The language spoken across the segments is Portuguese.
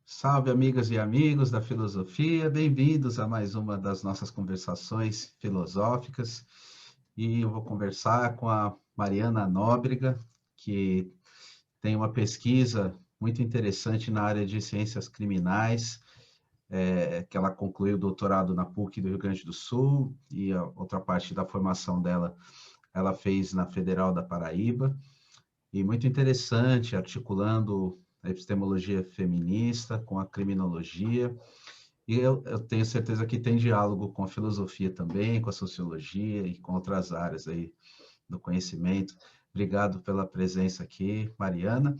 Salve, amigas e amigos da filosofia, bem-vindos a mais uma das nossas conversações filosóficas. E eu vou conversar com a Mariana Nóbrega, que tem uma pesquisa muito interessante na área de ciências criminais, que ela concluiu o doutorado na PUC do Rio Grande do Sul, e a outra parte da formação dela ela fez na Federal da Paraíba. E muito interessante, articulando a epistemologia feminista com a criminologia. E eu tenho certeza que tem diálogo com a filosofia também, com a sociologia e com outras áreas aí do conhecimento. Obrigado pela presença aqui, Mariana.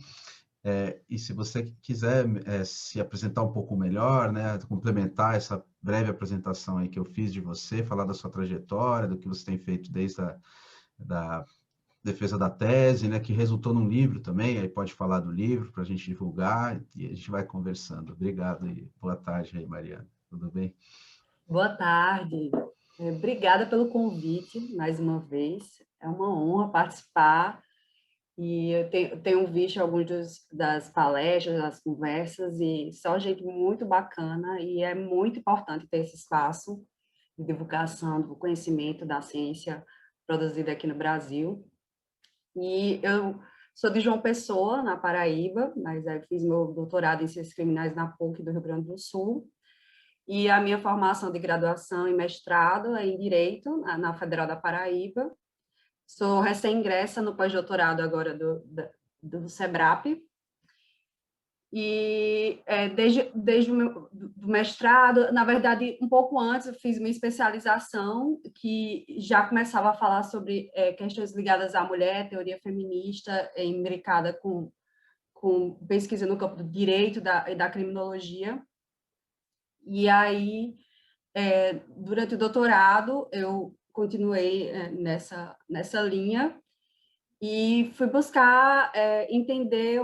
E se você quiser se apresentar um pouco melhor, né, complementar essa breve apresentação aí que eu fiz de você, falar da sua trajetória, do que você tem feito desde a da defesa da tese, né, que resultou num livro também, aí pode falar do livro para a gente divulgar e a gente vai conversando. Obrigado e boa tarde aí, Mariana. Tudo bem? Boa tarde. Obrigada pelo convite, mais uma vez. É uma honra participar e eu tenho visto algumas das palestras, das conversas e só gente muito bacana e é muito importante ter esse espaço de divulgação do conhecimento da ciência produzida aqui no Brasil. E eu sou de João Pessoa, na Paraíba, mas aí fiz meu doutorado em Ciências Criminais na PUC do Rio Grande do Sul. E a minha formação de graduação e mestrado é em Direito, na Federal da Paraíba. Sou recém-ingressa no pós-doutorado agora do SEBRAP. E desde o meu do mestrado, na verdade, um pouco antes, eu fiz uma especialização que já começava a falar sobre questões ligadas à mulher, teoria feminista, imbricada com pesquisa no campo do direito e da criminologia. E aí, durante o doutorado, eu continuei nessa linha e fui buscar entender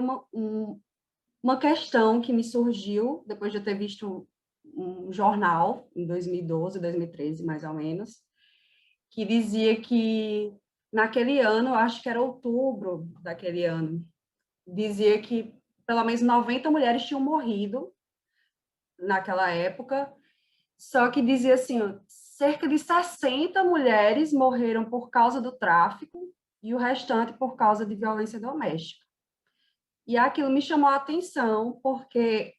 uma questão que me surgiu depois de eu ter visto um jornal, em 2012, 2013, mais ou menos, que dizia que naquele ano, eu acho que era outubro daquele ano, dizia que pelo menos 90 mulheres tinham morrido naquela época. Só que dizia assim, ó, cerca de 60 mulheres morreram por causa do tráfico e o restante por causa de violência doméstica. E aquilo me chamou a atenção, porque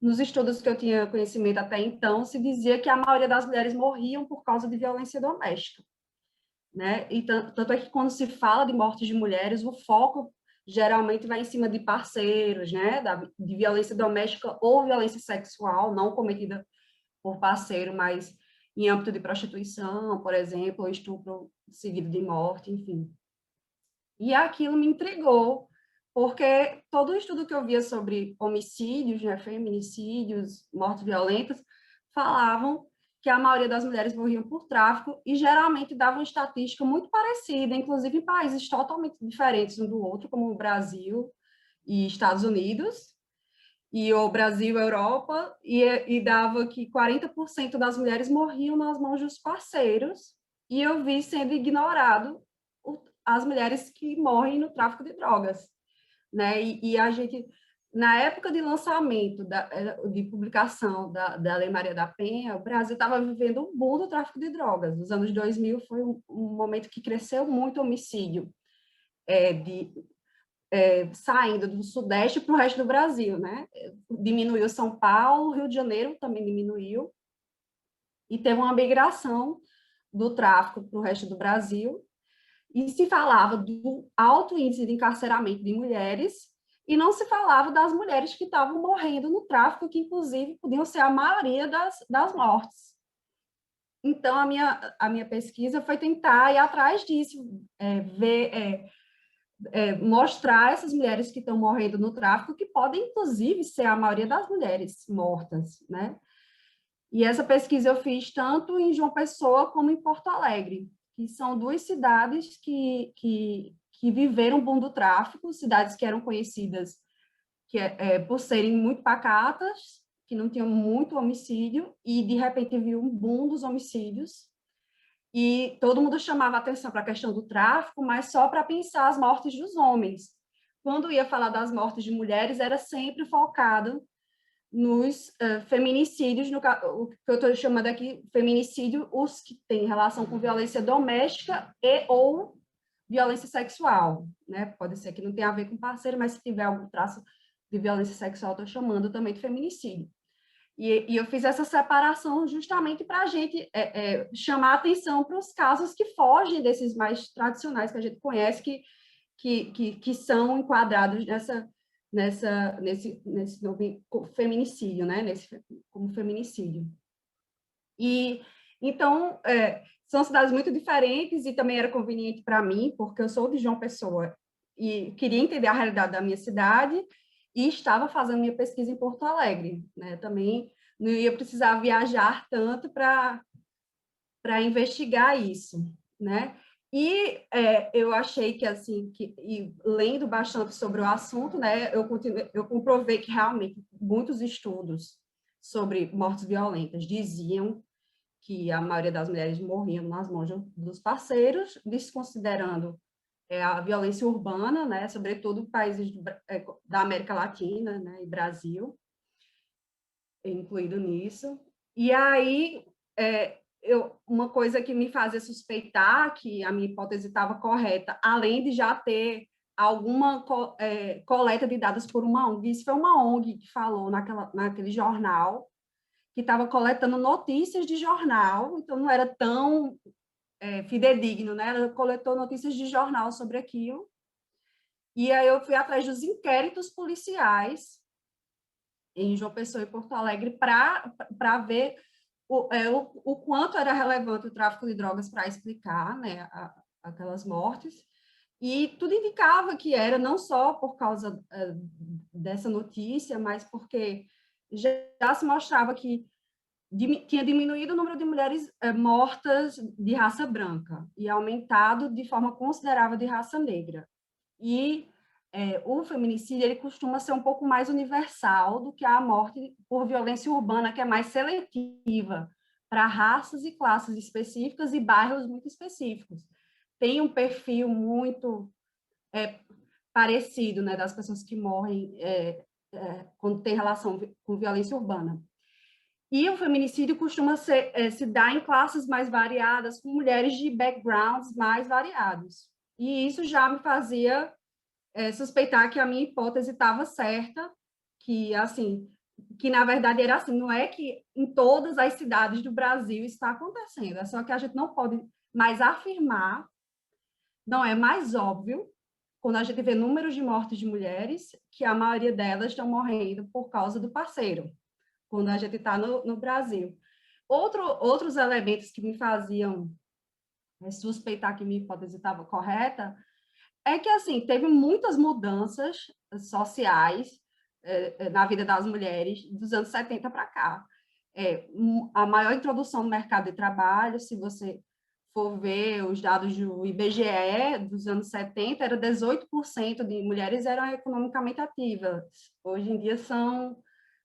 nos estudos que eu tinha conhecimento até então, se dizia que a maioria das mulheres morriam por causa de violência doméstica, né? E tanto é que quando se fala de mortes de mulheres, o foco geralmente vai em cima de parceiros, né? De violência doméstica ou violência sexual não cometida por parceiro, mas em âmbito de prostituição, por exemplo, ou estupro seguido de morte, enfim. E aquilo me intrigou, porque todo o estudo que eu via sobre homicídios, né, feminicídios, mortes violentas, falavam que a maioria das mulheres morriam por tráfico e geralmente davam uma estatística muito parecida, inclusive em países totalmente diferentes um do outro, como o Brasil e Estados Unidos, e o Brasil, Europa, e dava que 40% das mulheres morriam nas mãos dos parceiros, e eu vi sendo ignorado as mulheres que morrem no tráfico de drogas, né? E a gente, na época de lançamento, de publicação da Lei Maria da Penha, o Brasil estava vivendo um boom do tráfico de drogas. Nos anos 2000 foi um momento que cresceu muito o homicídio, de saindo do Sudeste para o resto do Brasil, né? Diminuiu São Paulo, Rio de Janeiro também diminuiu, e teve uma migração do tráfico para o resto do Brasil, e se falava do alto índice de encarceramento de mulheres, e não se falava das mulheres que estavam morrendo no tráfico, que inclusive podiam ser a maioria das mortes. Então, a minha pesquisa foi tentar ir atrás disso, ver mostrar essas mulheres que estão morrendo no tráfico, que podem, inclusive, ser a maioria das mulheres mortas, né? E essa pesquisa eu fiz tanto em João Pessoa como em Porto Alegre, que são duas cidades que viveram o boom do tráfico, cidades que eram conhecidas por serem muito pacatas, que não tinham muito homicídio, e de repente viu um boom dos homicídios, e todo mundo chamava atenção para a questão do tráfico, mas só para pensar as mortes dos homens. Quando ia falar das mortes de mulheres, era sempre focado nos feminicídios, o que eu estou chamando aqui feminicídio, os que têm relação com violência doméstica e ou violência sexual, né? Pode ser que não tenha a ver com parceiro, mas se tiver algum traço de violência sexual, estou chamando também de feminicídio. E eu fiz essa separação justamente para a gente chamar a atenção para os casos que fogem desses mais tradicionais que a gente conhece, que são enquadrados nesse nome feminicídio, né? Como feminicídio. E então são cidades muito diferentes e também era conveniente para mim, porque eu sou de João Pessoa e queria entender a realidade da minha cidade e estava fazendo minha pesquisa em Porto Alegre, né? Também não ia precisar viajar tanto para investigar isso, né? E eu achei que, assim, e lendo bastante sobre o assunto, né, eu comprovei que realmente muitos estudos sobre mortes violentas diziam que a maioria das mulheres morriam nas mãos dos parceiros, desconsiderando a violência urbana, né, sobretudo países da América Latina, né, e Brasil, incluído nisso. E aí, uma coisa que me fazia suspeitar que a minha hipótese estava correta, além de já ter alguma coleta de dados por uma ONG, isso foi uma ONG que falou naquele jornal, que estava coletando notícias de jornal, então não era tão fidedigno, né? Ela coletou notícias de jornal sobre aquilo, e aí eu fui atrás dos inquéritos policiais em João Pessoa e Porto Alegre para ver o quanto era relevante o tráfico de drogas para explicar, né, aquelas mortes, e tudo indicava que era não só por causa dessa notícia, mas porque já se mostrava que tinha diminuído o número de mulheres mortas de raça branca e aumentado de forma considerável de raça negra. E o feminicídio ele costuma ser um pouco mais universal do que a morte por violência urbana, que é mais seletiva para raças e classes específicas e bairros muito específicos. Tem um perfil muito parecido, né, das pessoas que morrem quando tem relação com violência urbana. E o feminicídio costuma se dar em classes mais variadas, com mulheres de backgrounds mais variados. E isso já me fazia suspeitar que a minha hipótese estava certa, que, assim, que na verdade era assim, não é que em todas as cidades do Brasil está acontecendo, é só que a gente não pode mais afirmar, não é mais óbvio, quando a gente vê números de mortes de mulheres, que a maioria delas estão morrendo por causa do parceiro, quando a gente está no Brasil. Outros elementos que me faziam suspeitar que minha hipótese estava correta é que, assim, teve muitas mudanças sociais na vida das mulheres dos anos 70 para cá. A maior introdução no mercado de trabalho, se você for ver os dados do IBGE dos anos 70, era 18% de mulheres eram economicamente ativas. Hoje em dia são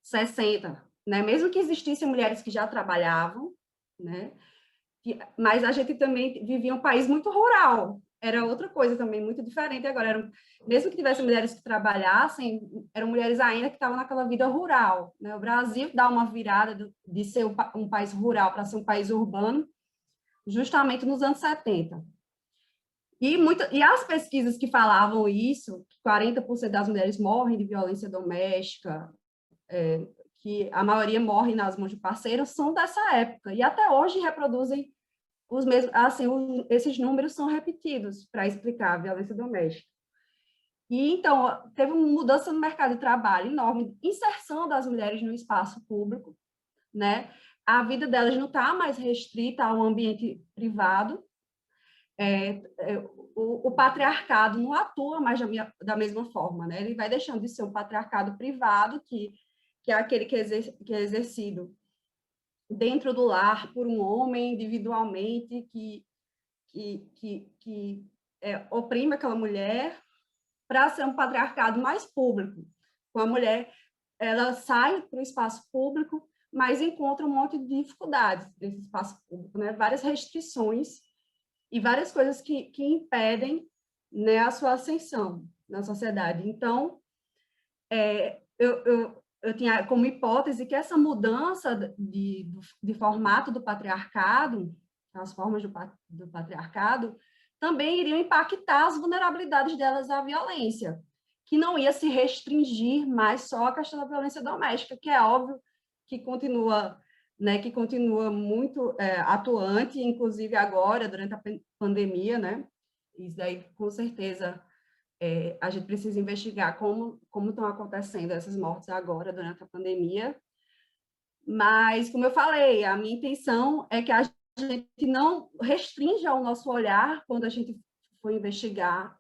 60%, né? Mesmo que existissem mulheres que já trabalhavam, né? Mas a gente também vivia um país muito rural, era outra coisa também muito diferente agora. Mesmo que tivesse mulheres que trabalhassem, eram mulheres ainda que estavam naquela vida rural, né? O Brasil dá uma virada de ser um país rural para ser um país urbano, justamente nos anos 70. E as pesquisas que falavam isso, que 40% das mulheres morrem de violência doméstica, que a maioria morre nas mãos de parceiros, são dessa época, e até hoje reproduzem os mesmos, assim, esses números são repetidos para explicar a violência doméstica. E, então, teve uma mudança no mercado de trabalho enorme, inserção das mulheres no espaço público, né? A vida delas não está mais restrita a um ambiente privado, o patriarcado não atua mais da mesma forma, né? Ele vai deixando de ser um patriarcado privado, que é aquele que é exercido dentro do lar por um homem individualmente que oprime aquela mulher, para ser um patriarcado mais público. Com a mulher, ela sai para o espaço público, mas encontra um monte de dificuldades nesse espaço público, né? Várias restrições e várias coisas que impedem, né, a sua ascensão na sociedade. Então, eu tinha como hipótese que essa mudança de formato do patriarcado, as formas do patriarcado, também iriam impactar as vulnerabilidades delas à violência, que não ia se restringir mais só à questão da violência doméstica, que é óbvio que continua, né, que continua muito atuante, inclusive agora, durante a pandemia, né? Isso daí, com certeza, a gente precisa investigar como estão acontecendo essas mortes agora, durante a pandemia. Mas, como eu falei, a minha intenção é que a gente não restrinja o nosso olhar quando a gente for investigar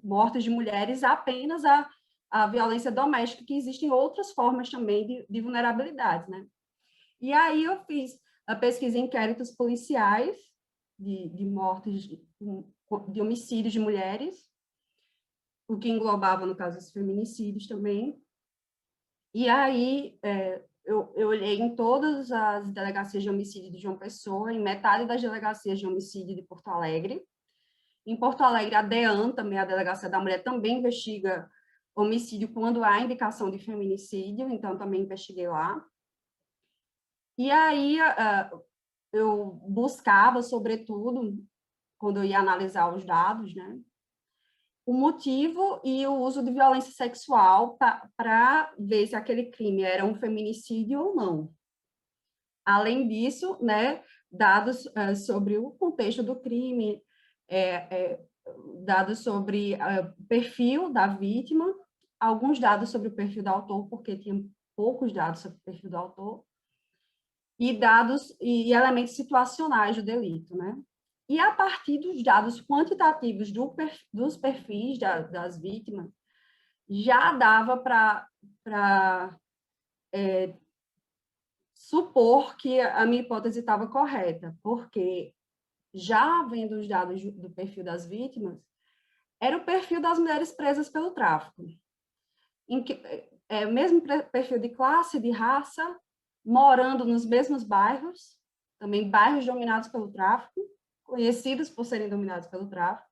mortes de mulheres apenas a violência doméstica, que existem outras formas também de vulnerabilidade, né? E aí eu fiz a pesquisa em inquéritos policiais de mortes, de homicídios de mulheres, o que englobava, no caso, os feminicídios também. E aí eu olhei em todas as delegacias de homicídio de João Pessoa, em metade das delegacias de homicídio de Porto Alegre. Em Porto Alegre, a DEAN, também a Delegacia da Mulher, também investiga homicídio quando há indicação de feminicídio, então também investiguei lá. E aí eu buscava, sobretudo, quando eu ia analisar os dados, né, o motivo e o uso de violência sexual para ver se aquele crime era um feminicídio ou não. Além disso, né, dados sobre o contexto do crime, dados sobre o perfil da vítima, alguns dados sobre o perfil do autor, porque tinha poucos dados sobre o perfil do autor, e dados e elementos situacionais do delito, né? E a partir dos dados quantitativos dos perfis das vítimas, já dava para supor que a minha hipótese estava correta, porque já vendo os dados do perfil das vítimas, era o perfil das mulheres presas pelo tráfico. Mesmo perfil de classe, de raça, morando nos mesmos bairros, também bairros dominados pelo tráfico, conhecidos por serem dominados pelo tráfico,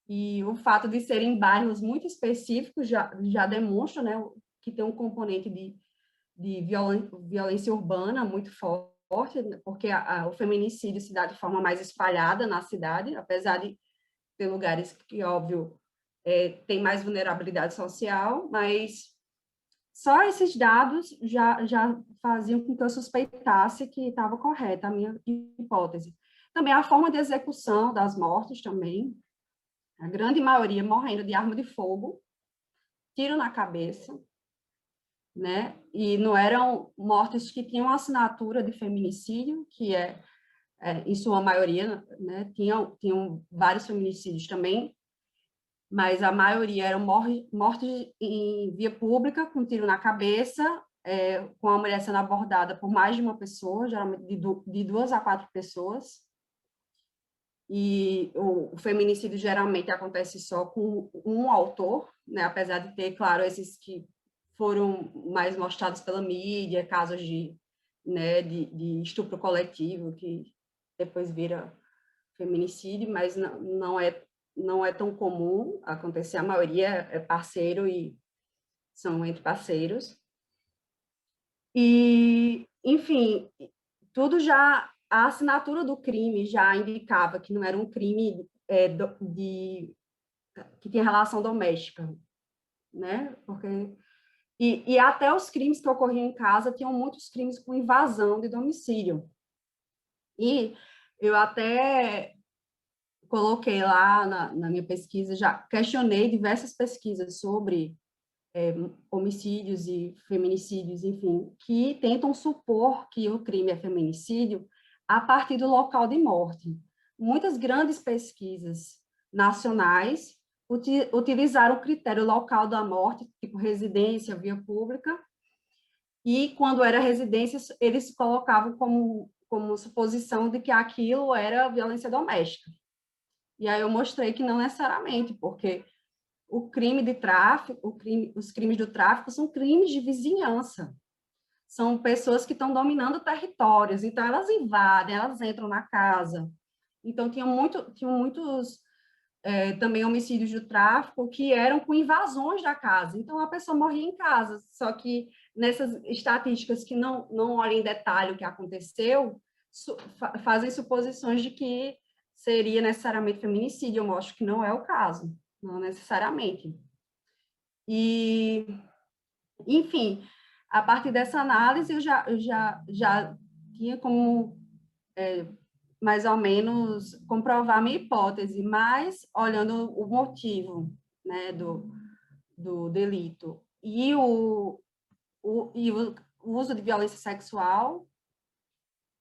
e o fato de serem bairros muito específicos já demonstra, né, que tem um componente de violência urbana muito forte, porque o feminicídio se dá de forma mais espalhada na cidade, apesar de ter lugares que, óbvio, tem mais vulnerabilidade social, mas só esses dados já faziam com que eu suspeitasse que estava correta a minha hipótese. Também a forma de execução das mortes também, a grande maioria morrendo de arma de fogo, tiro na cabeça, né? E não eram mortes que tinham assinatura de feminicídio, que em sua maioria, né? Tinham vários feminicídios também, mas a maioria eram mortes em via pública, com tiro na cabeça, com a mulher sendo abordada por mais de uma pessoa, geralmente de 2 a 4 pessoas. E o feminicídio geralmente acontece só com um autor, né? Apesar de ter, claro, esses que foram mais mostrados pela mídia, casos né, de estupro coletivo, que depois vira feminicídio, mas não é tão comum acontecer, a maioria é parceiro e são entre parceiros. E, enfim, tudo já, a assinatura do crime já indicava que não era um crime que tinha relação doméstica, né? Porque e até os crimes que ocorriam em casa tinham muitos crimes com invasão de domicílio. E eu até coloquei lá na minha pesquisa, já questionei diversas pesquisas sobre homicídios e feminicídios, enfim, que tentam supor que o crime é feminicídio a partir do local de morte. Muitas grandes pesquisas nacionais utilizaram o critério local da morte, tipo residência, via pública, e quando era residência, eles colocavam como suposição de que aquilo era violência doméstica. E aí eu mostrei que não necessariamente, porque o crime de tráfico, os crimes do tráfico são crimes de vizinhança. São pessoas que estão dominando territórios, então elas invadem, elas entram na casa. Então tinham muitos também homicídios do tráfico que eram com invasões da casa. Então, a pessoa morria em casa, só que nessas estatísticas que não olham em detalhe o que aconteceu, fazem suposições de que seria necessariamente feminicídio. Eu mostro que não é o caso, não necessariamente. E, enfim, a partir dessa análise, eu já tinha como mais ou menos comprovar minha hipótese, mas olhando o motivo, né, do delito e o uso de violência sexual,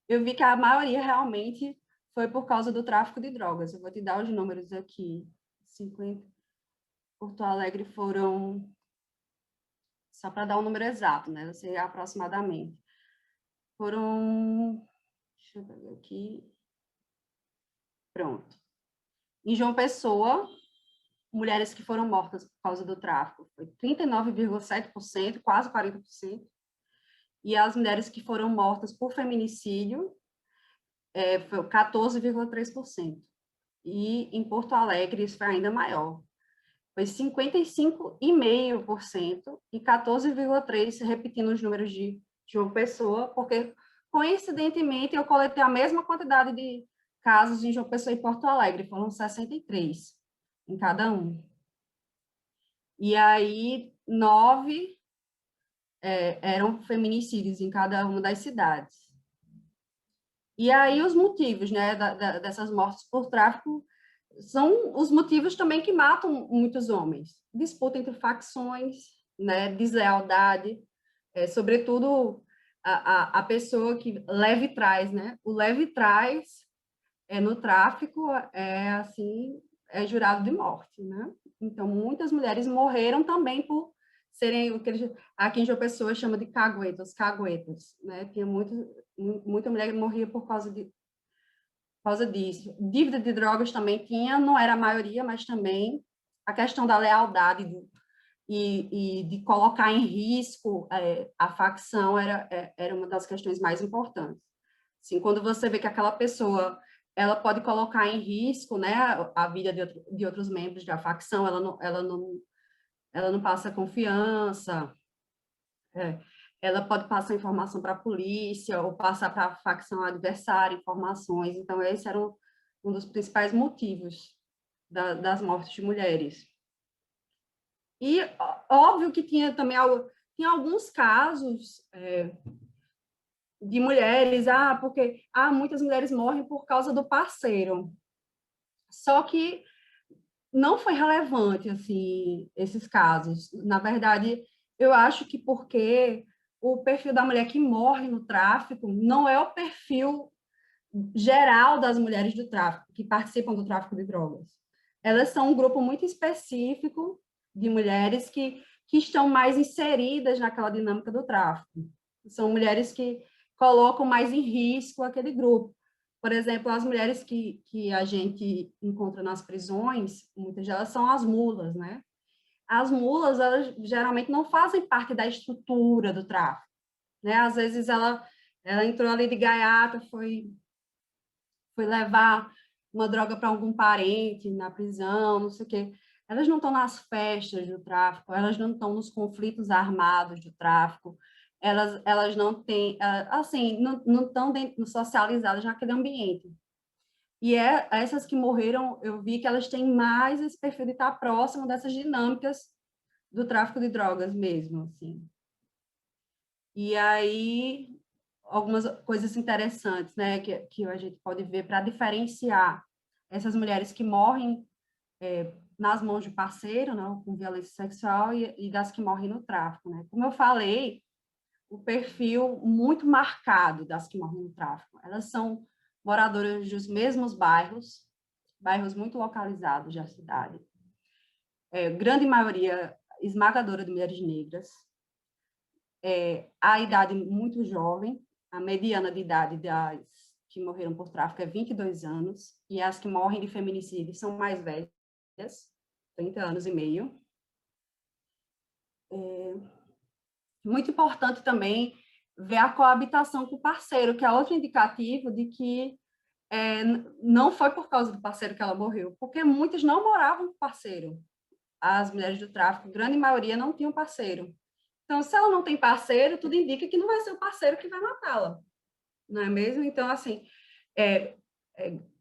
eu vi que a maioria realmente foi por causa do tráfico de drogas. Eu vou te dar os números aqui. 50, Porto Alegre foram, só para dar um número exato, né? Eu sei aproximadamente. Foram, deixa eu ver aqui. Pronto. Em João Pessoa, mulheres que foram mortas por causa do tráfico foi 39,7%, quase 40%. E as mulheres que foram mortas por feminicídio foi 14,3%. E em Porto Alegre isso foi ainda maior. Foi 55,5% e 14,3%, repetindo os números de João Pessoa, porque, coincidentemente, eu coletei a mesma quantidade de casos em João Pessoa e Porto Alegre, foram 63 em cada um. E aí, 9 eram feminicídios em cada uma das cidades. E aí, os motivos, né, dessas mortes por tráfico são os motivos também que matam muitos homens. Disputa entre facções, né, deslealdade, sobretudo a pessoa que leva e traz, né? O leva e traz no tráfico assim, jurado de morte, né? Então, muitas mulheres morreram também por serem o que aqui em João Pessoa chama de caguetas, né? Tinha muita mulher que morria por causa disso. Dívida de drogas também tinha, não era a maioria, mas também a questão da lealdade e de colocar em risco a facção era uma das questões mais importantes. Assim, quando você vê que aquela pessoa ela pode colocar em risco, né, a vida de outros membros da facção, ela não passa confiança, ela pode passar informação para a polícia ou passar para a facção adversária informações. Então, esse era um dos principais motivos das mortes de mulheres. E óbvio que tinha também tinha alguns casos de mulheres, porque muitas mulheres morrem por causa do parceiro. Só que não foi relevante assim esses casos. Na verdade, eu acho que porque o perfil da mulher que morre no tráfico não é o perfil geral das mulheres do tráfico, que participam do tráfico de drogas. Elas são um grupo muito específico de mulheres que estão mais inseridas naquela dinâmica do tráfico. São mulheres que colocam mais em risco aquele grupo. Por exemplo, as mulheres que a gente encontra nas prisões, muitas delas são as mulas, né? As mulas, elas geralmente não fazem parte da estrutura do tráfico, né? Às vezes ela entrou ali de gaiata, foi levar uma droga para algum parente na prisão, não sei o quê. Elas não estão nas festas do tráfico, elas não estão nos conflitos armados do tráfico, elas não têm, assim, não estão socializadas naquele ambiente. E essas que morreram, eu vi que elas têm mais esse perfil de estar próximo dessas dinâmicas do tráfico de drogas mesmo, assim. E aí, algumas coisas interessantes, né, que a gente pode ver para diferenciar essas mulheres que morrem nas mãos de parceiro, né, com violência sexual, e das que morrem no tráfico, né. Como eu falei, o perfil muito marcado das que morrem no tráfico. Elas são moradoras dos mesmos bairros muito localizados da cidade. Grande maioria esmagadora de mulheres negras. A idade muito jovem, a mediana de idade das que morreram por tráfico é 22 anos, e as que morrem de feminicídio são mais velhas, 30 anos e meio. Muito importante também ver a coabitação com o parceiro, que é outro indicativo de que não foi por causa do parceiro que ela morreu, porque muitas não moravam com parceiro. As mulheres do tráfico, a grande maioria, não tinham parceiro. Então, se ela não tem parceiro, tudo indica que não vai ser o parceiro que vai matá-la, não é mesmo? Então, assim,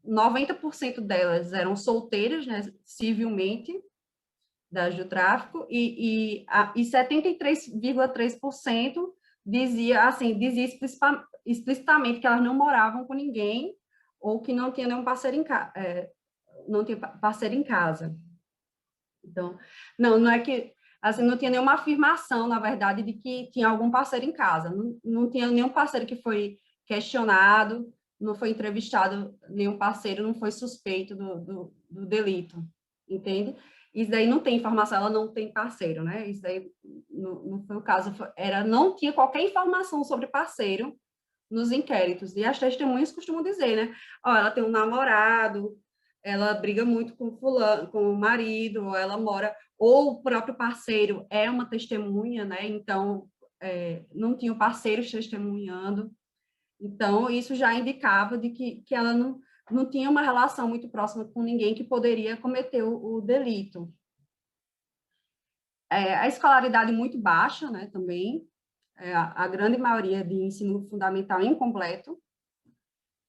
90% delas eram solteiras, né, civilmente, das do tráfico, e 73,3% dizia explicitamente que elas não moravam com ninguém ou que não tinha nenhum parceiro não tinha parceiro em casa. Então, não é que assim, não tinha nenhuma afirmação, na verdade, de que tinha algum parceiro em casa. Não tinha nenhum parceiro que foi questionado, não foi entrevistado, nenhum parceiro não foi suspeito do delito, entende? Isso daí não tem informação, ela não tem parceiro, né? Isso daí não foi o caso, não tinha qualquer informação sobre parceiro nos inquéritos. E as testemunhas costumam dizer, né? Ó, ela tem um namorado, ela briga muito com fulano, com o marido, ou ela mora, ou o próprio parceiro é uma testemunha, né? Então, não tinha parceiros testemunhando. Então, isso já indicava de que ela não tinha uma relação muito próxima com ninguém que poderia cometer o delito. A escolaridade muito baixa, né, também, a grande maioria de ensino fundamental incompleto,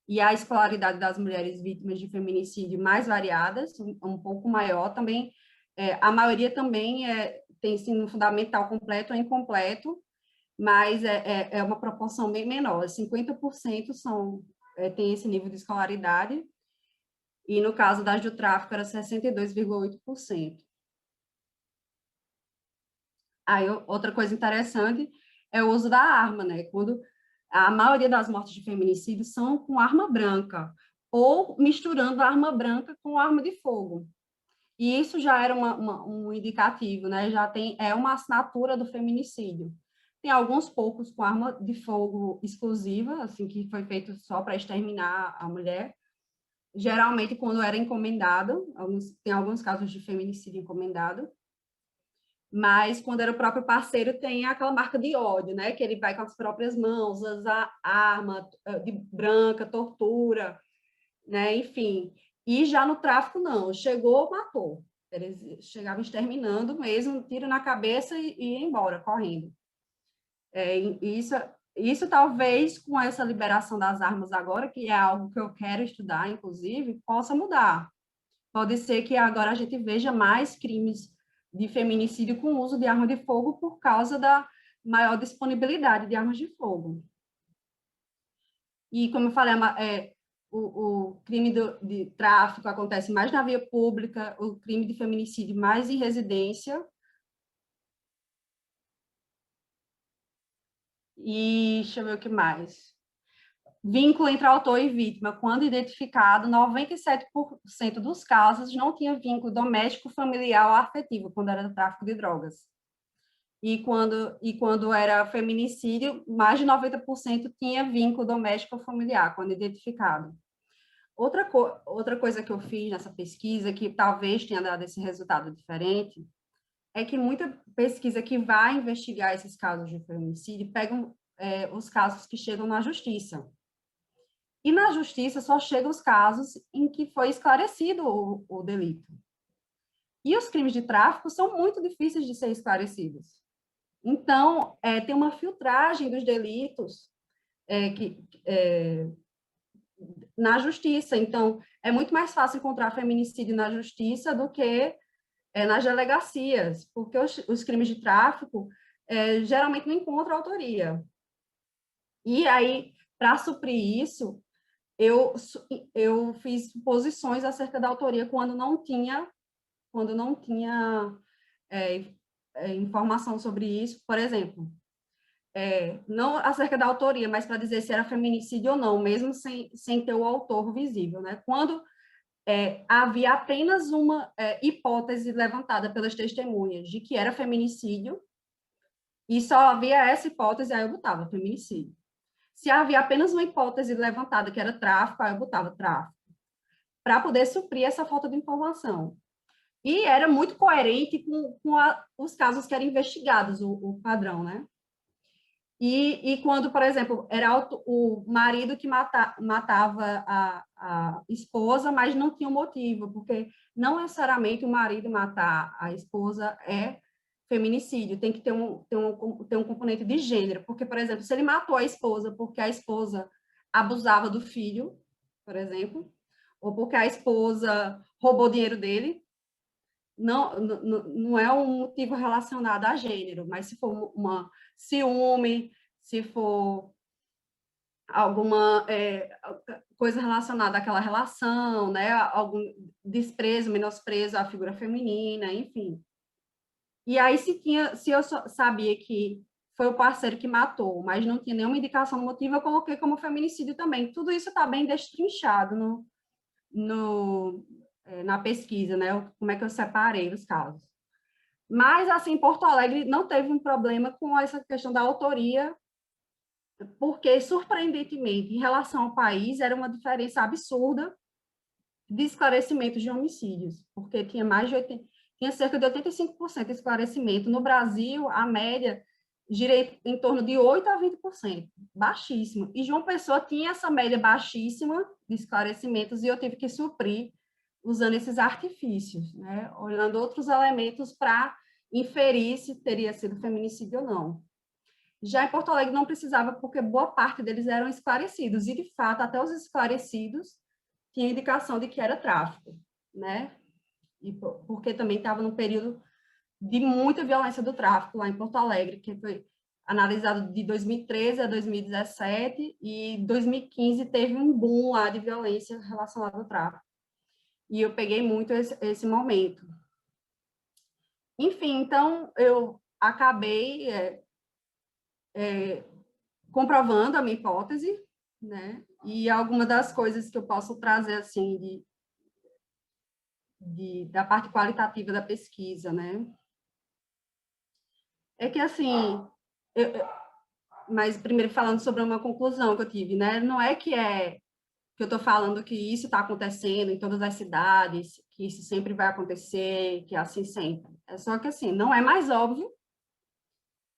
e a escolaridade das mulheres vítimas de feminicídio mais variadas, um pouco maior também, a maioria também tem ensino fundamental completo ou incompleto, mas é uma proporção bem menor, 50% tem esse nível de escolaridade, e no caso das do tráfico era 62,8%. Aí, outra coisa interessante é o uso da arma, né? Quando a maioria das mortes de feminicídio são com arma branca, ou misturando a arma branca com arma de fogo. E isso já era um indicativo, né? É uma assinatura do feminicídio. Tem alguns poucos com arma de fogo exclusiva, assim, que foi feito só para exterminar a mulher. Geralmente, quando era encomendado, tem alguns casos de feminicídio encomendado, mas quando era o próprio parceiro, tem aquela marca de ódio, né? Que ele vai com as próprias mãos, usa arma de branca, tortura, né? Enfim. E já no tráfico, não. Chegou, matou. Eles chegavam exterminando mesmo, tiro na cabeça e ia embora, correndo. Isso talvez, com essa liberação das armas agora, que é algo que eu quero estudar, inclusive, possa mudar. Pode ser que agora a gente veja mais crimes de feminicídio com uso de arma de fogo por causa da maior disponibilidade de armas de fogo. E, como eu falei, o crime de tráfico acontece mais na via pública, o crime de feminicídio mais em residência. E deixa eu ver o que mais. Vínculo entre autor e vítima. Quando identificado, 97% dos casos não tinha vínculo doméstico, familiar ou afetivo, quando era tráfico de drogas. E quando era feminicídio, mais de 90% tinha vínculo doméstico ou familiar, quando identificado. Outra coisa que eu fiz nessa pesquisa, que talvez tenha dado esse resultado diferente, é que muita pesquisa que vai investigar esses casos de feminicídio pegam os casos que chegam na justiça. E na justiça só chegam os casos em que foi esclarecido o delito. E os crimes de tráfico são muito difíceis de ser esclarecidos. Então, tem uma filtragem dos delitos na justiça. Então, é muito mais fácil encontrar feminicídio na justiça do que nas delegacias, porque os crimes de tráfico geralmente não encontram autoria. E aí, para suprir isso, eu fiz suposições acerca da autoria quando não tinha informação sobre isso, por exemplo, não acerca da autoria, mas para dizer se era feminicídio ou não, mesmo sem ter o autor visível, né? Quando havia apenas uma hipótese levantada pelas testemunhas de que era feminicídio, e só havia essa hipótese, aí eu botava feminicídio. Se havia apenas uma hipótese levantada que era tráfico, aí eu botava tráfico, para poder suprir essa falta de informação. E era muito coerente com os casos que eram investigados, o padrão, né? E quando, por exemplo, era o marido que matava a esposa, mas não tinha um motivo, porque não necessariamente o marido matar a esposa é feminicídio, tem que ter um componente de gênero, porque, por exemplo, se ele matou a esposa porque a esposa abusava do filho, por exemplo, ou porque a esposa roubou dinheiro dele, não é um motivo relacionado a gênero, mas se for uma ciúme, se for alguma coisa relacionada àquela relação, né, algum desprezo, menosprezo à figura feminina, enfim. E aí, se eu sabia que foi o parceiro que matou, mas não tinha nenhuma indicação do motivo, eu coloquei como feminicídio também. Tudo isso está bem destrinchado na pesquisa, né? Como é que eu separei os casos. Mas, assim, Porto Alegre não teve um problema com essa questão da autoria, porque, surpreendentemente, em relação ao país, era uma diferença absurda de esclarecimentos de homicídios, porque tinha cerca de 85% de esclarecimento. No Brasil, a média gira em torno de 8% a 20%, baixíssimo. E João Pessoa tinha essa média baixíssima de esclarecimentos, e eu tive que suprir usando esses artifícios, né? Olhando outros elementos para inferir se teria sido feminicídio ou não. Já em Porto Alegre não precisava, porque boa parte deles eram esclarecidos, e, de fato, até os esclarecidos tinha indicação de que era tráfico, né? E porque também estava num período de muita violência do tráfico lá em Porto Alegre, que foi analisado de 2013 a 2017, e 2015 teve um boom lá de violência relacionada ao tráfico. E eu peguei muito esse momento. Enfim, então eu acabei comprovando a minha hipótese, né? E alguma das coisas que eu posso trazer assim da parte qualitativa da pesquisa, né? É que assim, mas primeiro falando sobre uma conclusão que eu tive, né? Não é que eu estou falando que isso está acontecendo em todas as cidades, que isso sempre vai acontecer, que é assim sempre. É só que assim, não é mais óbvio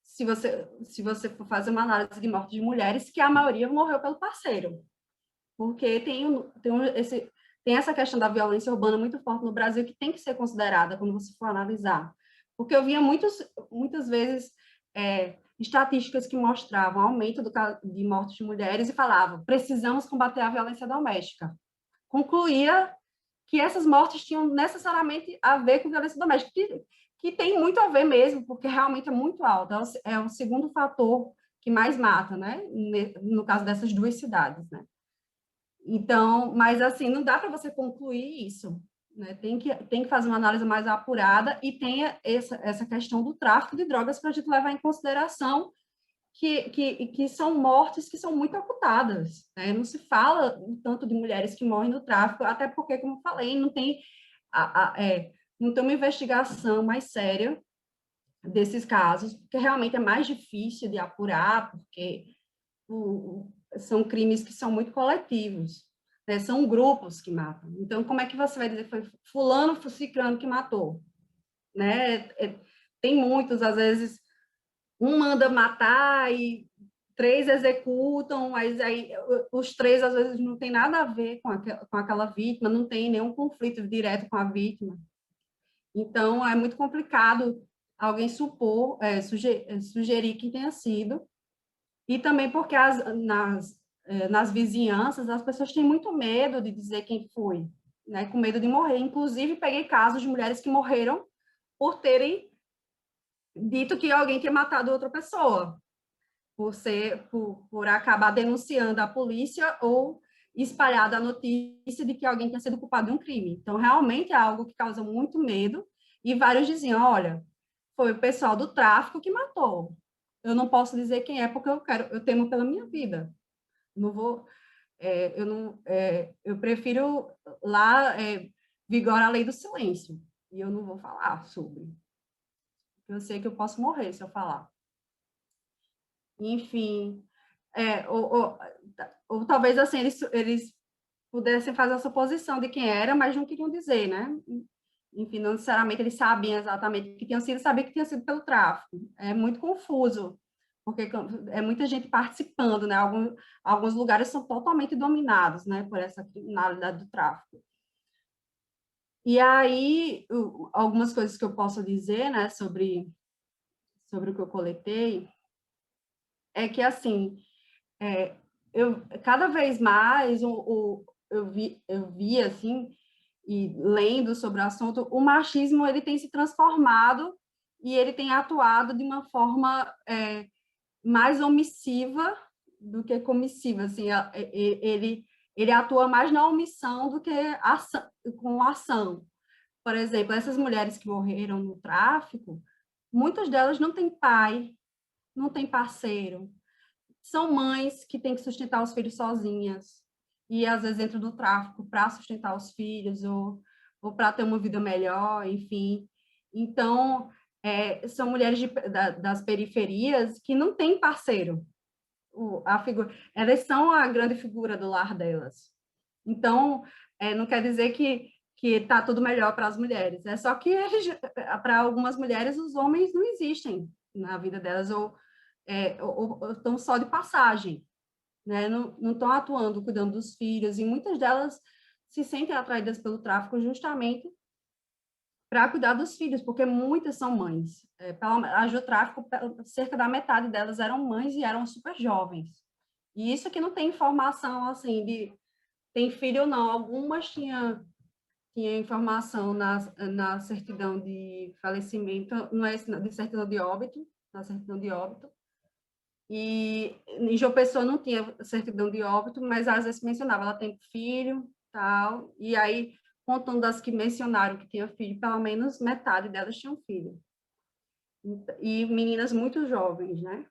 se você for fazer uma análise de morte de mulheres, que a maioria morreu pelo parceiro. Porque tem essa questão da violência urbana muito forte no Brasil, que tem que ser considerada quando você for analisar. Porque eu via muitas vezes estatísticas que mostravam aumento de mortes de mulheres e falavam, precisamos combater a violência doméstica. Concluía que essas mortes tinham necessariamente a ver com violência doméstica, que tem muito a ver mesmo, porque realmente é muito alta. É o segundo fator que mais mata, né? No caso dessas duas cidades, né? Então, mas assim, não dá para você concluir isso, né? Tem que fazer uma análise mais apurada, e tem essa questão do tráfico de drogas para a gente levar em consideração que são mortes que são muito ocultadas, né? Não se fala tanto de mulheres que morrem no tráfico, até porque, como eu falei, não tem uma investigação mais séria desses casos, porque realmente é mais difícil de apurar, porque são crimes que são muito coletivos, né? São grupos que matam. Então, como é que você vai dizer foi fulano, ciclano que matou? Né? Tem muitos, às vezes, um manda matar e 3 executam, mas aí os 3, às vezes, não tem nada a ver com aquela vítima, não tem nenhum conflito direto com a vítima. Então, é muito complicado alguém sugerir que tenha sido. E também porque nas vizinhanças as pessoas têm muito medo de dizer quem foi, né? Com medo de morrer. Inclusive, peguei casos de mulheres que morreram por terem dito que alguém tinha matado outra pessoa, por acabar denunciando a polícia ou espalhado a notícia de que alguém tinha sido culpado de um crime. Então, realmente é algo que causa muito medo, e vários diziam, olha, foi o pessoal do tráfico que matou. Eu não posso dizer quem é, porque eu temo pela minha vida. Não vou, eu prefiro lá vigora a lei do silêncio, e eu não vou falar sobre. Eu sei que eu posso morrer se eu falar. Enfim, ou talvez assim eles pudessem fazer a suposição de quem era, mas não queriam dizer, né? Enfim, não necessariamente eles sabiam exatamente o que tinham sido, sabiam que tinha sido pelo tráfico. É muito confuso porque é muita gente participando, né? Alguns lugares são totalmente dominados, né, por essa criminalidade do tráfico. E aí, algumas coisas que eu posso dizer, né, sobre o que eu coletei, é que, assim, cada vez mais eu vi, assim, e lendo sobre o assunto, o machismo ele tem se transformado e ele tem atuado de uma forma mais omissiva do que comissiva, assim, ele atua mais na omissão do que com ação. Por exemplo, essas mulheres que morreram no tráfico, muitas delas não têm pai, não têm parceiro, são mães que têm que sustentar os filhos sozinhas, e às vezes entram no tráfico para sustentar os filhos, ou para ter uma vida melhor, enfim. Então, são mulheres das periferias que não têm parceiro. Elas são a grande figura do lar delas. Então, não quer dizer que está tudo melhor para as mulheres. É só que para algumas mulheres, os homens não existem na vida delas, ou estão só de passagem, né? Não estão atuando, cuidando dos filhos, e muitas delas se sentem atraídas pelo tráfico justamente para cuidar dos filhos, porque muitas são mães. Do tráfico, cerca da metade delas eram mães e eram super jovens. E isso que não tem informação, assim, de tem filho ou não. Algumas tinha informação na certidão de falecimento, não é de certidão de óbito, na certidão de óbito. E em João Pessoa não tinha certidão de óbito, mas às vezes mencionava, ela tem filho, tal, e aí, contando das que mencionaram que tinha filho, pelo menos metade delas tinham filho. E meninas muito jovens, né?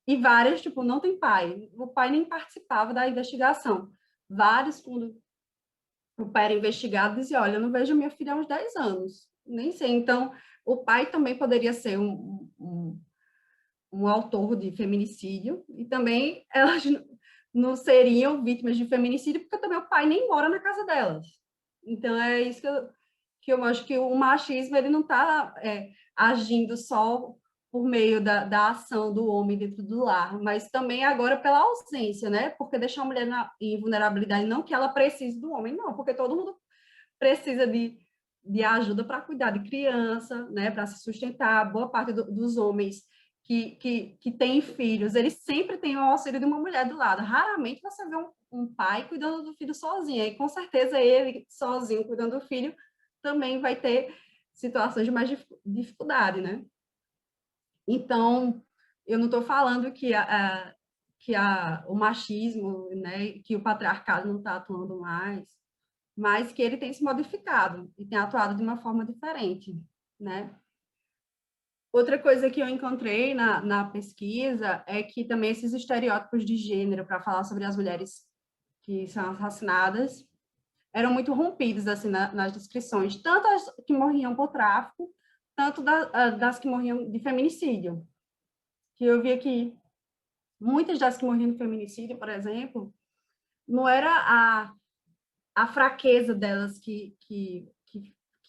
E várias, tipo, não tem pai. O pai nem participava da investigação. Vários, quando o pai era investigado, dizia, olha, eu não vejo minha filha há uns 10 anos. Nem sei. Então, o pai também poderia ser um autor de feminicídio, e também elas não seriam vítimas de feminicídio, porque também o pai nem mora na casa delas. Então, é isso que eu acho que o machismo ele não está agindo só por meio da ação do homem dentro do lar, mas também agora pela ausência, né? Porque deixar a mulher em vulnerabilidade, não que ela precise do homem, não, porque todo mundo precisa de ajuda para cuidar de criança, né? Para se sustentar. Boa parte dos homens que têm filhos, eles sempre têm o auxílio de uma mulher do lado. Raramente você vê um pai cuidando do filho sozinho, e com certeza ele sozinho cuidando do filho também vai ter situações de mais dificuldade, né? Então, eu não estou falando que o machismo, né, que o patriarcado não está atuando mais, mas que ele tem se modificado e tem atuado de uma forma diferente, né? Outra coisa que eu encontrei na pesquisa é que também esses estereótipos de gênero para falar sobre as mulheres que são assassinadas eram muito rompidos assim nas descrições, tanto as que morriam por tráfico, tanto das que morriam de feminicídio. Que eu vi aqui, muitas das que morriam de feminicídio, por exemplo, não era a fraqueza delas que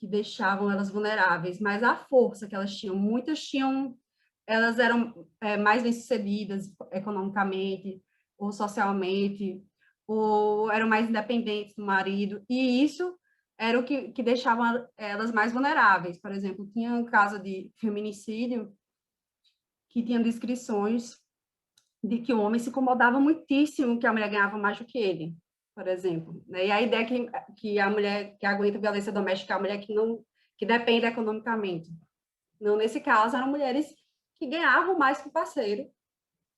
deixavam elas vulneráveis, mas a força que elas tinham. Muitas tinham, elas eram mais bem-sucedidas economicamente ou socialmente, ou eram mais independentes do marido, e isso era o que deixava elas mais vulneráveis. Por exemplo, tinha um caso de feminicídio que tinha descrições de que o homem se incomodava muitíssimo que a mulher ganhava mais do que ele, por exemplo, né? E a ideia que a mulher que aguenta violência doméstica é a mulher que depende economicamente. Não, nesse caso, eram mulheres que ganhavam mais que o parceiro,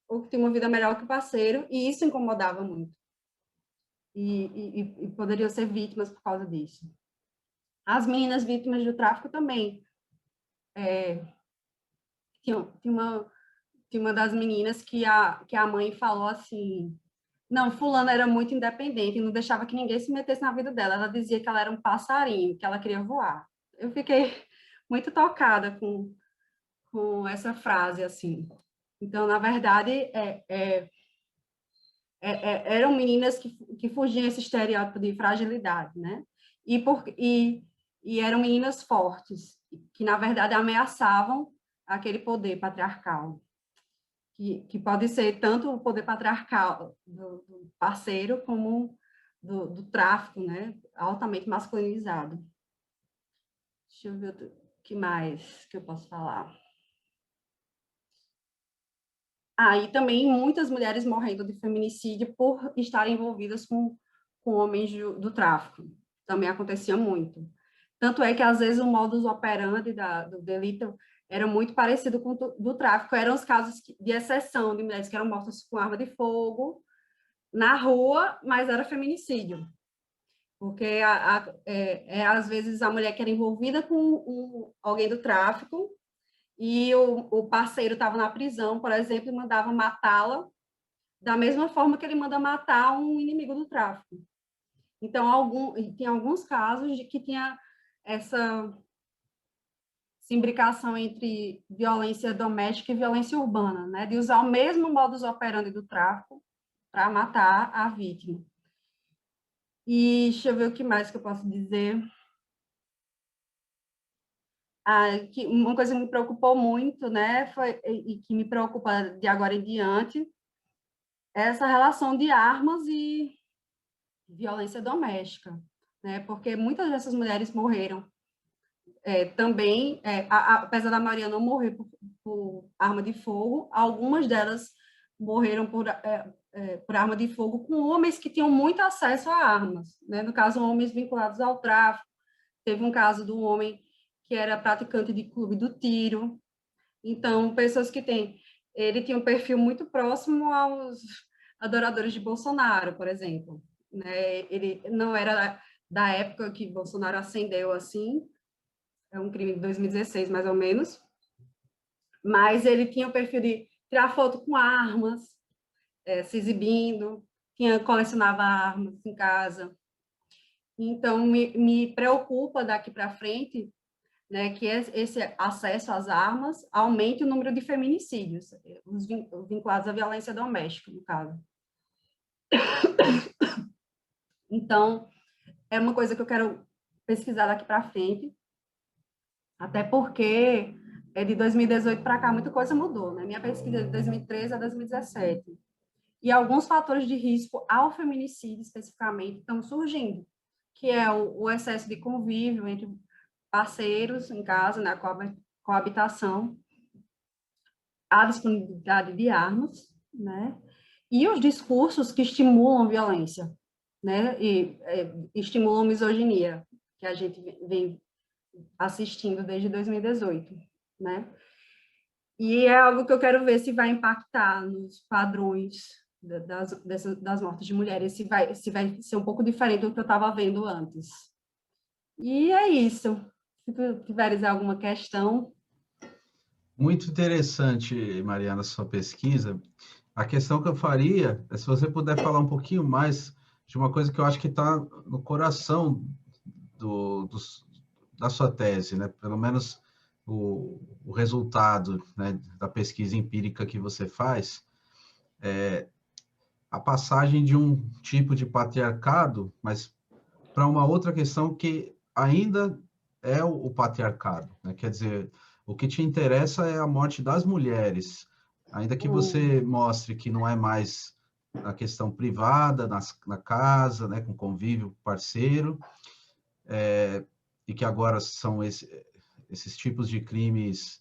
ou que tinham uma vida melhor que o parceiro, e isso incomodava muito. E poderiam ser vítimas por causa disso. As meninas vítimas do tráfico também. Tinha uma das meninas que a mãe falou assim, não, fulana era muito independente e não deixava que ninguém se metesse na vida dela. Ela dizia que ela era um passarinho, que ela queria voar. Eu fiquei muito tocada com essa frase, assim. Então, na verdade, eram meninas que fugiam esse estereótipo de fragilidade, né? E eram meninas fortes, que, na verdade, ameaçavam aquele poder patriarcal. que pode ser tanto o poder patriarcal do parceiro como do tráfico, né? Altamente masculinizado. Deixa eu ver o que mais que eu posso falar. E também muitas mulheres morrendo de feminicídio por estarem envolvidas com homens do tráfico. Também acontecia muito. Tanto é que, às vezes, o modus operandi do delito era muito parecido com o do tráfico. Eram os casos de exceção de mulheres que eram mortas com arma de fogo na rua, mas era feminicídio. Porque, às vezes, a mulher que era envolvida com alguém do tráfico e o parceiro estava na prisão, por exemplo, e mandava matá-la da mesma forma que ele manda matar um inimigo do tráfico. Então, tem alguns casos de que tinha essa imbricação entre violência doméstica e violência urbana, né? De usar o mesmo modus operandi do tráfico para matar a vítima. E deixa eu ver o que mais que eu posso dizer. Que uma coisa que me preocupou muito, né, e que me preocupa de agora em diante, é essa relação de armas e violência doméstica, né? Porque muitas dessas mulheres morreram também, apesar da maioria não morrer por arma de fogo, algumas delas morreram por arma de fogo com homens que tinham muito acesso a armas, né? No caso, homens vinculados ao tráfico. Teve um caso de um homem que era praticante de clube do tiro. Então, pessoas que têm... Ele tinha um perfil muito próximo aos adoradores de Bolsonaro, por exemplo, né? Ele não era da época que Bolsonaro ascendeu assim, é um crime de 2016, mais ou menos, mas ele tinha o perfil de tirar foto com armas, se exibindo, colecionava armas em casa. Então, me preocupa daqui para frente, né, que esse acesso às armas aumente o número de feminicídios, os vinculados à violência doméstica, no caso. Então, é uma coisa que eu quero pesquisar daqui para frente, até porque de 2018 para cá muita coisa mudou, né? Minha pesquisa é de 2013 a 2017. E alguns fatores de risco ao feminicídio, especificamente, estão surgindo, que é o excesso de convívio entre parceiros em casa, na coabitação, a disponibilidade de armas, né? E os discursos que estimulam violência, né? E estimulam misoginia, que a gente vem assistindo desde 2018, né? E é algo que eu quero ver se vai impactar nos padrões das mortes de mulheres, se vai ser um pouco diferente do que eu estava vendo antes. E é isso. Se tu tiveres alguma questão... Muito interessante, Mariana, sua pesquisa. A questão que eu faria é se você puder falar um pouquinho mais de uma coisa que eu acho que está no coração da sua tese, né? Pelo menos o resultado, né, da pesquisa empírica que você faz, a passagem de um tipo de patriarcado, mas para uma outra questão que ainda é o patriarcado, né? Quer dizer, o que te interessa é a morte das mulheres, ainda que você mostre que não é mais a questão privada, na casa, né, com convívio parceiro, e que agora são esses tipos de crimes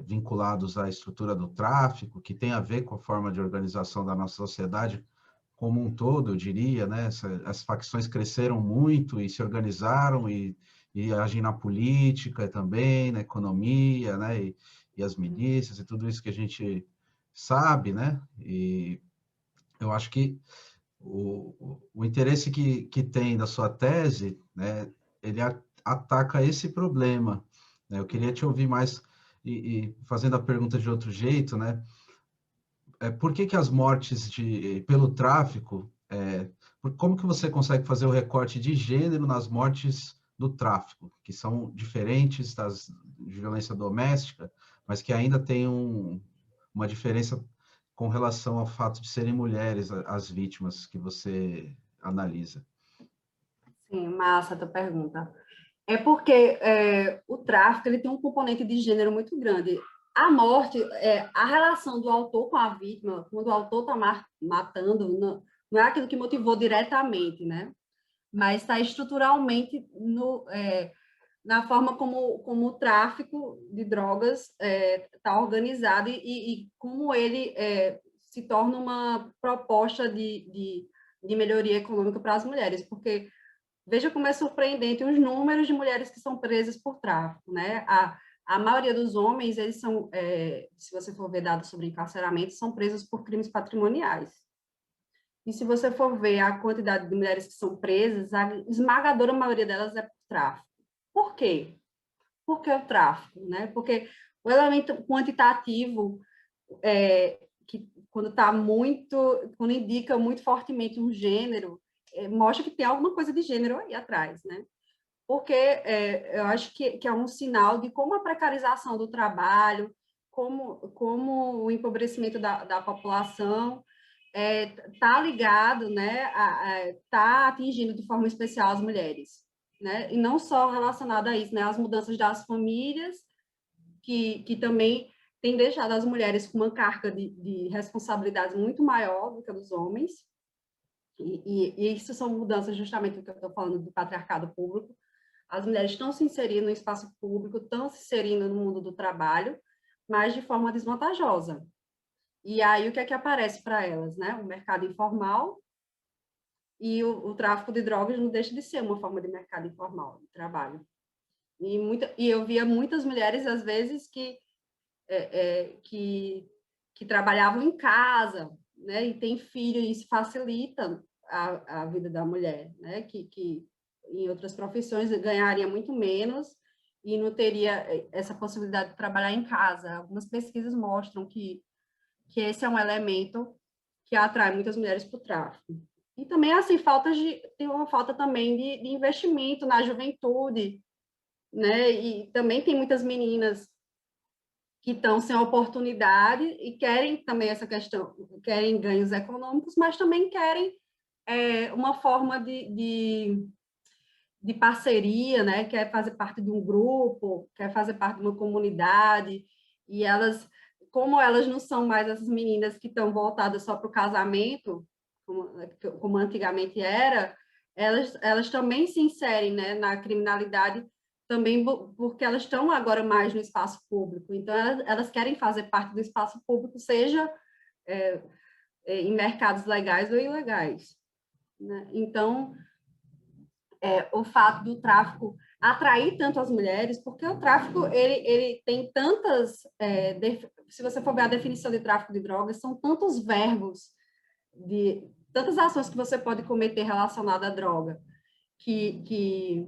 vinculados à estrutura do tráfico, que tem a ver com a forma de organização da nossa sociedade como um todo, eu diria, né? As facções cresceram muito e se organizaram e agem na política também, na economia, né? E as milícias e tudo isso que a gente sabe, né? E eu acho que o interesse que tem da sua tese, né? Ele ataca esse problema, né? Eu queria te ouvir mais e fazendo a pergunta de outro jeito, né? Por que as mortes pelo tráfico, como que você consegue fazer o recorte de gênero nas mortes do tráfico, que são diferentes das de violência doméstica, mas que ainda tem uma diferença com relação ao fato de serem mulheres as vítimas que você analisa? Sim, massa a tua pergunta. É porque o tráfico ele tem um componente de gênero muito grande. a morte, a relação do autor com a vítima, quando o autor está matando, não é aquilo que motivou diretamente, né? Mas está estruturalmente na forma como o tráfico de drogas está organizado e como ele se torna uma proposta de melhoria econômica para as mulheres, porque veja como é surpreendente os números de mulheres que são presas por tráfico, né? A maioria dos homens, eles são, se você for ver dados sobre encarceramento, são presos por crimes patrimoniais. E se você for ver a quantidade de mulheres que são presas, a esmagadora maioria delas é por tráfico. Por quê? Por que o tráfico, né? Porque o elemento quantitativo, que quando indica muito fortemente um gênero, mostra que tem alguma coisa de gênero aí atrás, né? Porque eu acho que é um sinal de como a precarização do trabalho, como o empobrecimento da população está ligado, né, está atingindo de forma especial as mulheres, né? E não só relacionado a isso, né, as mudanças das famílias, que também tem deixado as mulheres com uma carga de responsabilidades muito maior do que a dos homens, e isso são mudanças justamente do que eu estou falando do patriarcado público. As mulheres estão se inserindo no espaço público, estão se inserindo no mundo do trabalho, mas de forma desvantajosa. E aí, o que é que aparece para elas, né? O mercado informal e o tráfico de drogas não deixa de ser uma forma de mercado informal de trabalho. E eu via muitas mulheres, às vezes, que trabalhavam em casa, né? E tem filho, e isso facilita a vida da mulher, né? Que em outras profissões ganharia muito menos e não teria essa possibilidade de trabalhar em casa. Algumas pesquisas mostram que esse é um elemento que atrai muitas mulheres para o tráfico. E também, assim, tem uma falta também de investimento na juventude, né? E também tem muitas meninas que estão sem oportunidade e querem também essa questão, querem ganhos econômicos, mas também querem uma forma de parceria, né? Quer fazer parte de um grupo, quer fazer parte de uma comunidade, e elas, como elas não são mais essas meninas que estão voltadas só para o casamento, como antigamente era, elas também se inserem, né, na criminalidade, também porque elas estão agora mais no espaço público, então elas querem fazer parte do espaço público, seja em mercados legais ou ilegais, né? Então, o fato do tráfico atrair tanto as mulheres, porque o tráfico ele tem tantas, se você for ver a definição de tráfico de drogas, são tantos verbos, tantas ações que você pode cometer relacionada à droga, que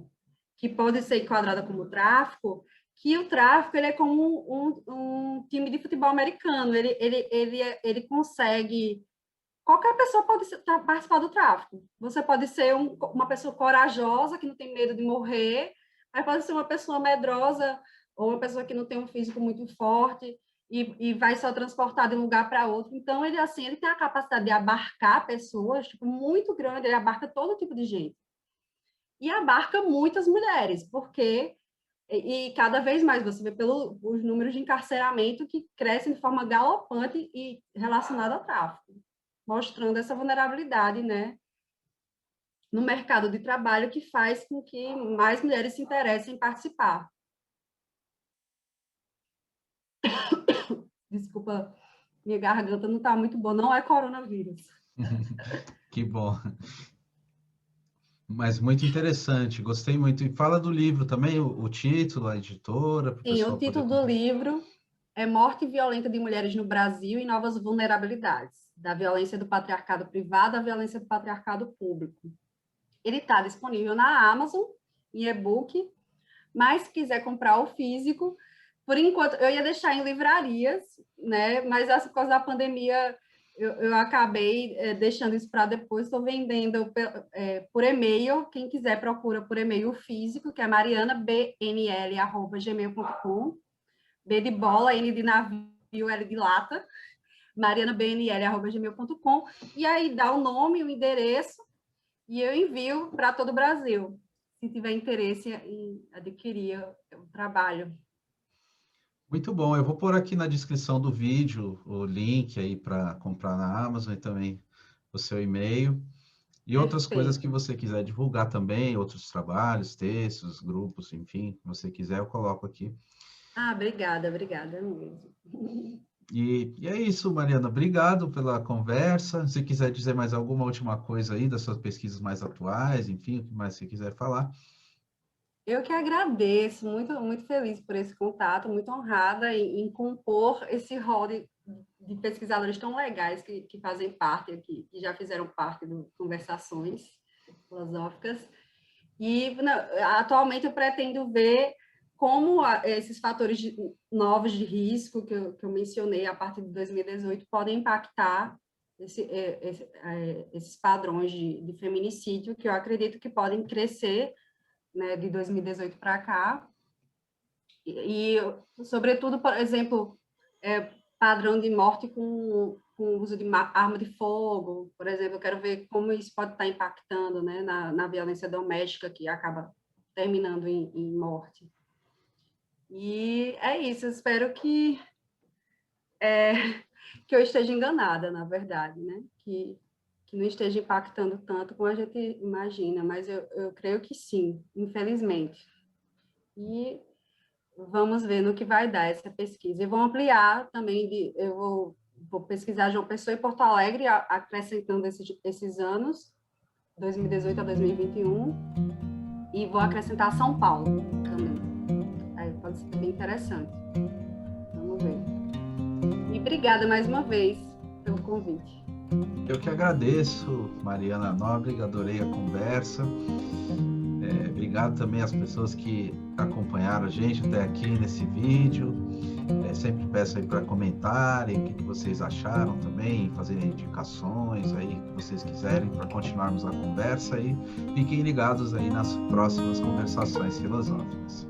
pode ser enquadrada como tráfico, que o tráfico ele é como um time de futebol americano, ele consegue. Qualquer pessoa pode participar do tráfico. Você pode ser uma pessoa corajosa, que não tem medo de morrer, mas pode ser uma pessoa medrosa ou uma pessoa que não tem um físico muito forte e vai só transportar de um lugar para outro. Então, ele tem a capacidade de abarcar pessoas tipo, muito grande, ele abarca todo tipo de gente. E abarca muitas mulheres, porque... E cada vez mais você vê pelos números de encarceramento que crescem de forma galopante e relacionada ao tráfico, mostrando essa vulnerabilidade, né, no mercado de trabalho que faz com que mais mulheres se interessem em participar. Desculpa, minha garganta não está muito boa, não é coronavírus. Que bom. Mas muito interessante, gostei muito. E fala do livro também, o título, a editora, para o Sim, o pessoal poder título do comprar. livro é Morte Violenta de Mulheres no Brasil e Novas Vulnerabilidades, da violência do patriarcado privado à violência do patriarcado público. Ele está disponível na Amazon, em e-book, mas se quiser comprar o físico, por enquanto, eu ia deixar em livrarias, né? Mas por causa da pandemia, eu acabei deixando isso para depois. Estou vendendo por e-mail. Quem quiser, procura por e-mail físico, que é marianabnl@gmail.com. B de bola, N de navio, L de lata. marianabnl@gmail.com. E aí dá o nome, o endereço, e eu envio para todo o Brasil, se tiver interesse em adquirir o trabalho. Muito bom. Eu vou pôr aqui na descrição do vídeo o link aí para comprar na Amazon e também o seu e-mail. E outras coisas que Perfeito. você quiser divulgar também, outros trabalhos, textos, grupos, enfim, que você quiser, eu coloco aqui. Ah, obrigada, obrigada mesmo. E é isso, Mariana. Obrigado pela conversa. Se quiser dizer mais alguma última coisa aí das suas pesquisas mais atuais, enfim, o que mais você quiser falar. Eu que agradeço, muito feliz por esse contato, muito honrada em compor esse rol de pesquisadores tão legais que fazem parte aqui, que já fizeram parte do Conversações Filosóficas. E atualmente eu pretendo ver como esses fatores novos de risco que eu mencionei a partir de 2018 podem impactar esses padrões de feminicídio, que eu acredito que podem crescer, né, de 2018 para cá, sobretudo, por exemplo, padrão de morte com o uso de arma de fogo, por exemplo, eu quero ver como isso pode estar impactando, né, na violência doméstica, que acaba terminando em morte. E é isso, eu espero que eu esteja enganada, na verdade, né, que não esteja impactando tanto como a gente imagina, mas eu creio que sim, infelizmente. E vamos ver no que vai dar essa pesquisa. E vou ampliar também, eu vou pesquisar João Pessoa e Porto Alegre, acrescentando esses anos, 2018 a 2021, e vou acrescentar São Paulo também. Aí pode ser bem interessante. Vamos ver. E obrigada mais uma vez pelo convite. Eu que agradeço, Mariana Nóbrega, adorei a conversa. Obrigado também às pessoas que acompanharam a gente até aqui nesse vídeo. Sempre peço aí para comentarem o que vocês acharam também, fazerem indicações aí que vocês quiserem para continuarmos a conversa e fiquem ligados aí nas próximas conversações filosóficas.